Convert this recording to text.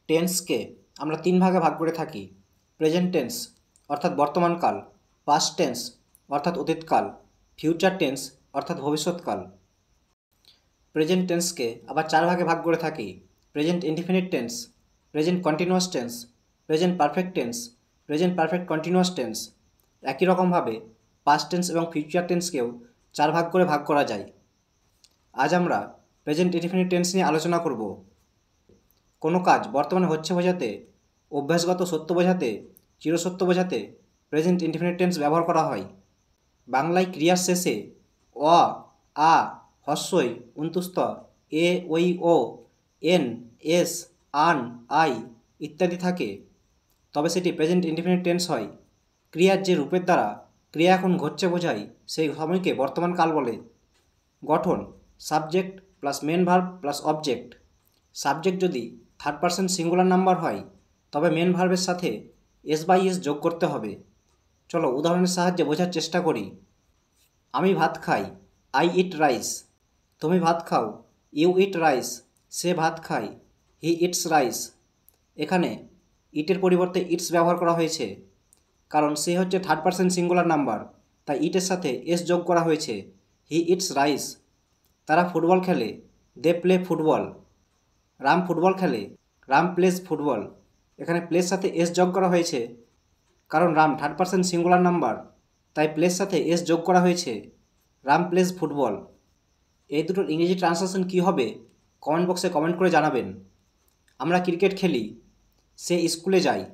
টেন্সকে আমরা তিন ভাগে ভাগ করে থাকি। প্রেজেন্ট টেন্স অর্থাৎ বর্তমানকাল, পাস্ট টেন্স অর্থাৎ অতীতকাল, ফিউচার টেন্স অর্থাৎ ভবিষ্যৎকাল। প্রেজেন্ট টেন্সকে আবার চার ভাগে ভাগ করে থাকি। Present indefinite tense, present continuous tense, present perfect tense, present perfect continuous tense. একই রকমভাবে পাস্ট টেন্স এবং ফিউচার টেন্সকেও চার ভাগ করে ভাগ করা যায়। আজ আমরা প্রেজেন্ট ইনডিফিনিট টেন্স নিয়ে আলোচনা করব। কোনো কাজ বর্তমানে হচ্ছে বোঝাতে, অভ্যাসগত সত্য বোঝাতে, চিরসত্য বোঝাতে প্রেজেন্ট ইনডিফিনিট টেন্স ব্যবহার করা হয়। বাংলায় ক্রিয়ার শেষে অ, আ, হস্যই, অন্তুস্থ, এ, ওই, ও, এন, এস, আন, আই ইত্যাদি থাকে, তবে সেটি প্রেজেন্ট ইনডিফিনিট টেন্স হয়। ক্রিয়ার যে রূপের দ্বারা ক্রিয়া এখন ঘটছে বোঝায় সেই সময়কে বর্তমান কাল বলে। গঠন subject plus main verb plus object. Subject যদি থার্ড পারসন সিঙ্গুলার নাম্বার হয় তবে মেন ভার্বের সাথে এস বাই এস যোগ করতে হবে। চলো উদাহরণের সাহায্যে বোঝার চেষ্টা করি। আমি ভাত খাই, আই ইট রাইস। তুমি ভাত খাও, ইউ ইট রাইস। সে ভাত খায়, হি ইটস রাইস। এখানে ইটের পরিবর্তে ইটস ব্যবহার করা হয়েছে, কারণ সে হচ্ছে থার্ড পারসন সিঙ্গুলার নাম্বার, তাই ইটের সাথে এস যোগ করা হয়েছে, হি ইটস রাইস। তারা ফুটবল খেলে, they play football. Ram football খেলে, রাম প্লেস ফুটবল। এখানে প্লেস সাথে এস যোগ করা হয়েছে, কারণ Ram third person singular number, তাই প্লেস সাথে এস যোগ করা হয়েছে, রাম প্লেস ফুটবল। এই দুটোর ইংরেজি ট্রান্সলেশন কী হবে কমেন্ট বক্সে কমেন্ট করে জানাবেন। আমরা ক্রিকেট খেলি, সে স্কুলে যায়।